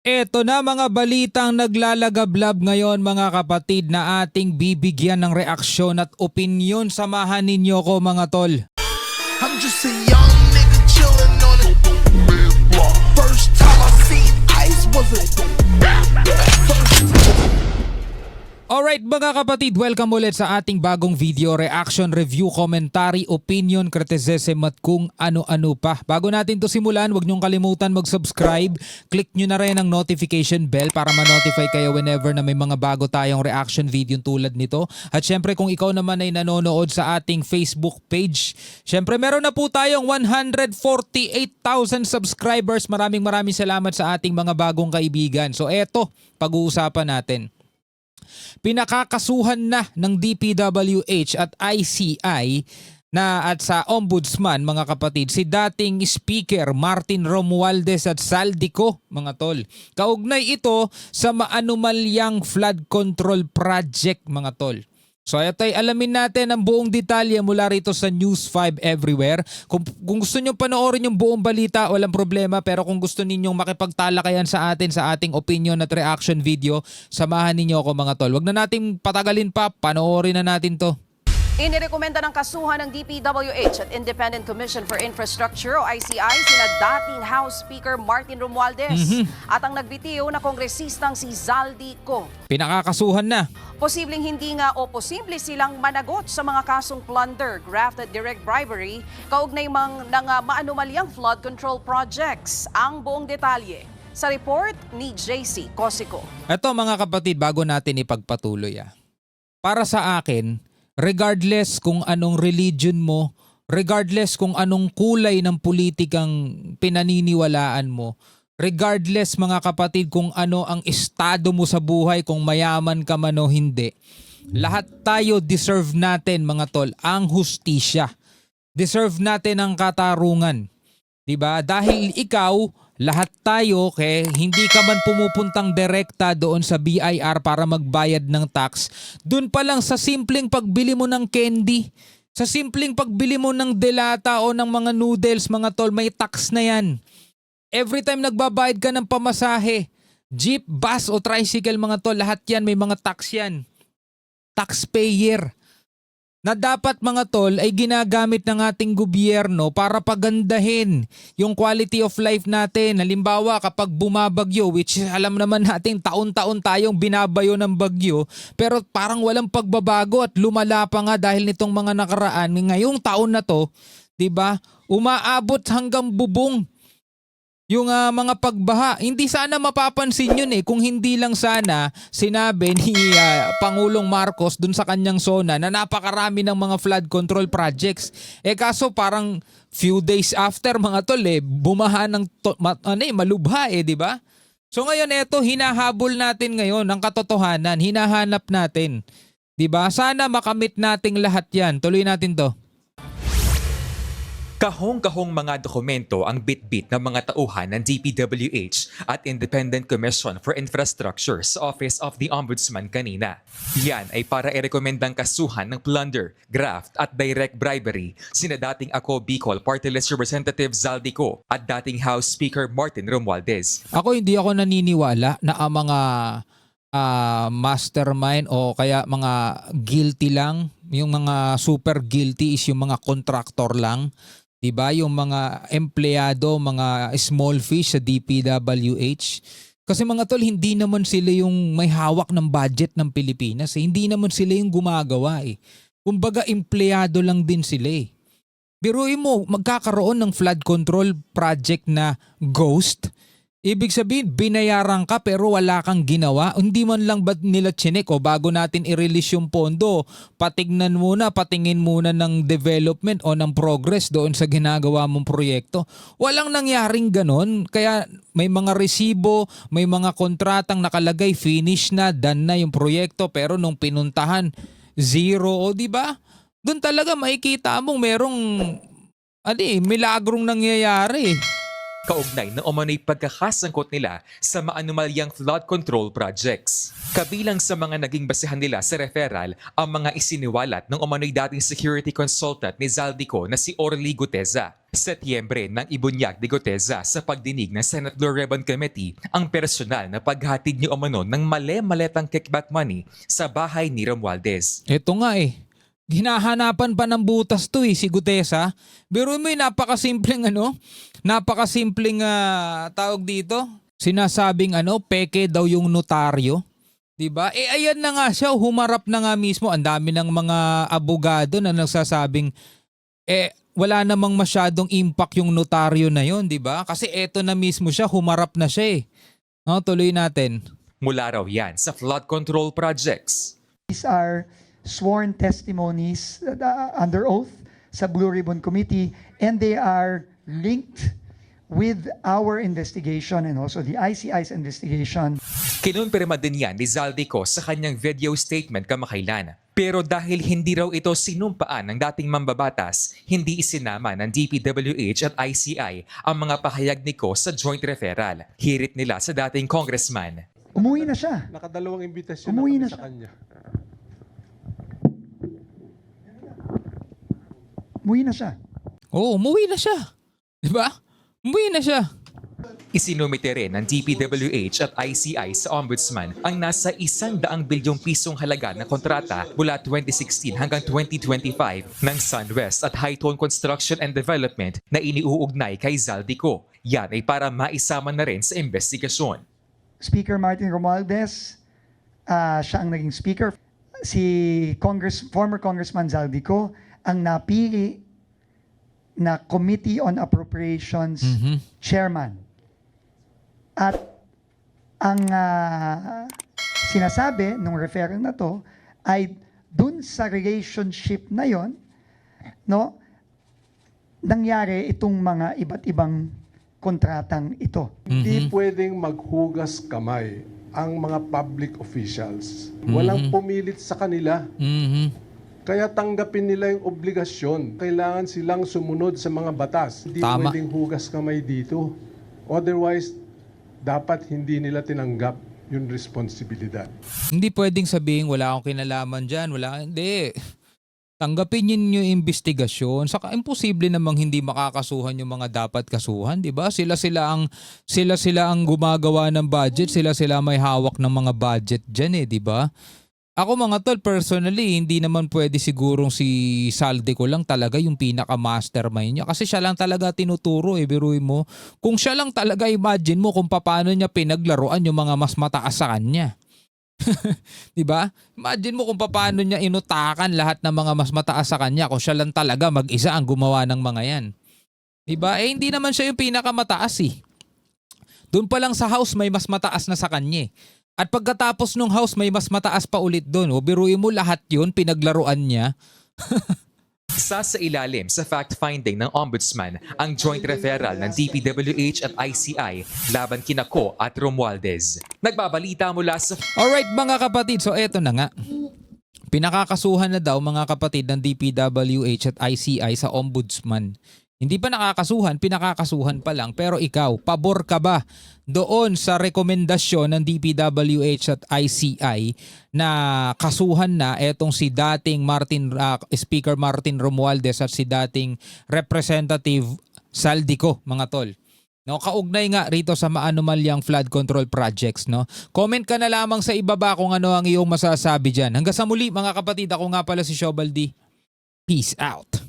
Eto na mga balitang naglalagablab ngayon mga kapatid na ating bibigyan ng reaksyon at opinyon. Samahan ninyo ko mga tol. I'm just a young nigga chillin' on it. First time I seen ice was a Alright mga kapatid, welcome ulit sa ating bagong video, reaction, review, commentary, opinion, criticism at kung ano-ano pa. Bago natin to simulan, huwag niyong kalimutan mag-subscribe. Click nyo na rin ang notification bell para ma-notify kayo whenever na may mga bago tayong reaction video tulad nito. At syempre kung ikaw naman ay nanonood sa ating Facebook page, syempre meron na po tayong 148,000 subscribers. Maraming salamat sa ating mga bagong kaibigan. So eto, pag-uusapan natin. Pinakakasuhan na ng DPWH at ICI at sa Ombudsman mga kapatid si dating Speaker Martin Romualdez at Zaldico mga tol. Kaugnay ito sa maanumalyang flood control project mga tol. So ito ay alamin natin ang buong detalye mula rito sa News 5 Everywhere. Kung gusto nyo panoorin yung buong balita, walang problema. Pero kung gusto ninyong makipagtalakayan sa atin sa ating opinion at reaction video, samahan ninyo ako mga tol. Wag na natin patagalin pa, panoorin na natin to. Inirekomenda ng kasuhan ng DPWH at Independent Commission for Infrastructure o ICI sina dating House Speaker Martin Romualdez at ang nagbitiw na kongresistang si Zaldico. Pinakakasuhan na. Posibleng hindi nga o posible silang managot sa mga kasong plunder, graft at direct bribery kaugnay ng maanumalyang flood control projects. Ang buong detalye sa report ni JC Cosico. Ito mga kapatid, bago natin ipagpatuloy para sa akin, regardless kung anong religion mo, regardless kung anong kulay ng politikang pinaniniwalaan mo, regardless mga kapatid kung ano ang estado mo sa buhay, kung mayaman ka man o hindi, lahat tayo deserve natin mga tol ang hustisya. Deserve natin ang katarungan. Diba? Dahil ikaw, lahat tayo, hindi ka man pumupuntang direkta doon sa BIR para magbayad ng tax. Doon pa lang sa simpleng pagbili mo ng candy, sa simpleng pagbili mo ng delata o ng mga noodles, mga tol, may tax na yan. Every time nagbabayad ka ng pamasahe, jeep, bus o tricycle, mga tol, lahat yan may mga tax yan. Taxpayer. Na dapat mga tol ay ginagamit ng ating gobyerno para pagandahin yung quality of life natin. Halimbawa kapag bumabagyo, which alam naman natin taon-taon tayong binabayo ng bagyo, pero parang walang pagbabago at lumala pa nga dahil nitong mga nakaraan. Ngayong taon na to, 'di ba? Umaabot hanggang bubong yung mga pagbaha. Hindi sana mapapansin yun kung hindi lang sana sinabi ni Pangulong Marcos dun sa kanyang zona na napakarami ng mga flood control projects. Kaso parang few days after mga tol bumaha ng malubha di ba? So ngayon eto hinahabol natin ngayon ang katotohanan, hinahanap natin. Di ba? Sana makamit nating lahat yan. Tuloy natin to. Kahong-kahong mga dokumento ang bit-bit ng mga tauhan ng DPWH at Independent Commission for Infrastructure sa Office of the Ombudsman kanina. Yan ay para irekomendang kasuhan ng plunder, graft at direct bribery sina dating Ako Bicol Party List Representative Zaldico at dating House Speaker Martin Romualdez. Hindi ako naniniwala na ang mga mastermind o kaya mga guilty lang, yung mga super guilty is yung mga contractor lang. Diba? Yung mga empleyado, mga small fish sa DPWH. Kasi mga tol, hindi naman sila yung may hawak ng budget ng Pilipinas. Hindi naman sila yung gumagawa Kumbaga, empleyado lang din sila Biruin mo, magkakaroon ng flood control project na ghost. Ibig sabihin, binayaran ka pero wala kang ginawa. Hindi man lang ba nila chinek bago natin i-release yung pondo, patingin muna ng development o ng progress doon sa ginagawa mong proyekto. Walang nangyaring ganon. Kaya may mga resibo, may mga kontratang nakalagay, finish na, done na yung proyekto. Pero nung pinuntahan, zero. Di ba? Doon talaga makikita mong merong milagrong nangyayari. kaugnay na umano'y pagkakasangkot nila sa maanumalyang flood control projects. Kabilang sa mga naging basehan nila sa referral ang mga isiniwalat ng umano'y dating security consultant ni Zaldico na si Orly Guteza. Setyembre nang ibunyag ni Guteza sa pagdinig ng Senate Blue Ribbon Committee ang personal na paghatid ni umano ng male-maletang kickback money sa bahay ni Romualdez. Ito nga Hinahanapan pa ng butas to si Gutesa. Pero may napakasimpleng tawag dito. Sinasabing peke daw yung notaryo. Diba? Ayan na nga siya, humarap na nga mismo. Ang dami ng mga abogado na nagsasabing wala namang masyadong impact yung notaryo na yon, diba? Kasi eto na mismo siya, humarap na siya No, tuloy natin. Mula raw yan sa flood control projects. These are sworn testimonies under oath sa Blue Ribbon Committee, and they are linked with our investigation and also the ICI's investigation. Kinumpirma din yan ni Zaldico sa kanyang video statement kamakailan. Pero dahil hindi raw ito sinumpaan ng dating mambabatas, hindi isinama ng DPWH at ICI ang mga pahayag ni Ko sa joint referral. Hirit nila sa dating congressman. Umuwi na siya. Nakadalawang imbitasyon Umuwi na na kami sa siya. kanya. Umuwi na siya. Oo, umuwi na siya. Diba? Umuwi na siya. Isinumite rin ng DPWH at ICI sa Ombudsman ang nasa 100 bilyong pisong halaga na kontrata mula 2016 hanggang 2025 ng SunWest at Hightone Construction and Development na iniuugnay kay Zaldico. Yan ay para maisama na rin sa investigasyon. Speaker Martin Romualdez, siya ang naging speaker. Si former Congressman Zaldico ang napili na Committee on Appropriations chairman. At ang sinasabi nung referral na to ay dun sa relationship na yon, nangyari itong mga iba't ibang kontratang ito. Hindi pwedeng maghugas kamay ang mga public officials. Walang pumilit sa kanila. Kaya tanggapin nila yung obligasyon. Kailangan silang sumunod sa mga batas. Hindi Tama. pwedeng hugas kamay dito. Otherwise, dapat hindi nila tinanggap yung responsibilidad. Hindi pwedeng sabihin wala akong kinalaman dyan. Hindi. Tanggapin niyo yung investigasyon. Saka imposible namang hindi makakasuhan yung mga dapat kasuhan, 'di ba? Sila ang gumagawa ng budget, sila may hawak ng mga budget diyan 'di ba? Ako mga tol, personally, hindi naman pwede sigurong si Zaldico lang talaga yung pinaka-mastermind niya. Kasi siya lang talaga tinuturo biruin mo. Kung siya lang talaga, imagine mo kung paano niya pinaglaruan yung mga mas mataas sa kanya. Diba? Imagine mo kung paano niya inutakan lahat ng mga mas mataas sa kanya kung siya lang talaga mag-isa ang gumawa ng mga yan. Diba? Hindi naman siya yung pinakamataas Doon pa lang sa house may mas mataas na sa kanya At pagkatapos nung house may mas mataas pa ulit doon. Biruin mo lahat yun, pinaglaruan niya. Isa sa ilalim sa fact-finding ng Ombudsman ang joint referral ng DPWH at ICI laban kina Ko at Romualdez. Nagbabalita mula sa Alright mga kapatid, so eto na nga. Pinakakasuhan na daw mga kapatid ng DPWH at ICI sa Ombudsman. Hindi pa nakakasuhan, pinakakasuhan pa lang. Pero ikaw, pabor ka ba doon sa rekomendasyon ng DPWH at ICI na kasuhan na etong si dating Speaker Martin Romualdez at si dating Representative Zaldico, mga tol? Kaugnay nga rito sa maanumalyang flood control projects. Comment ka na lamang sa ibaba kung ano ang iyong masasabi dyan. Hanggang sa muli mga kapatid, ako nga pala si Shobaldi. Peace out.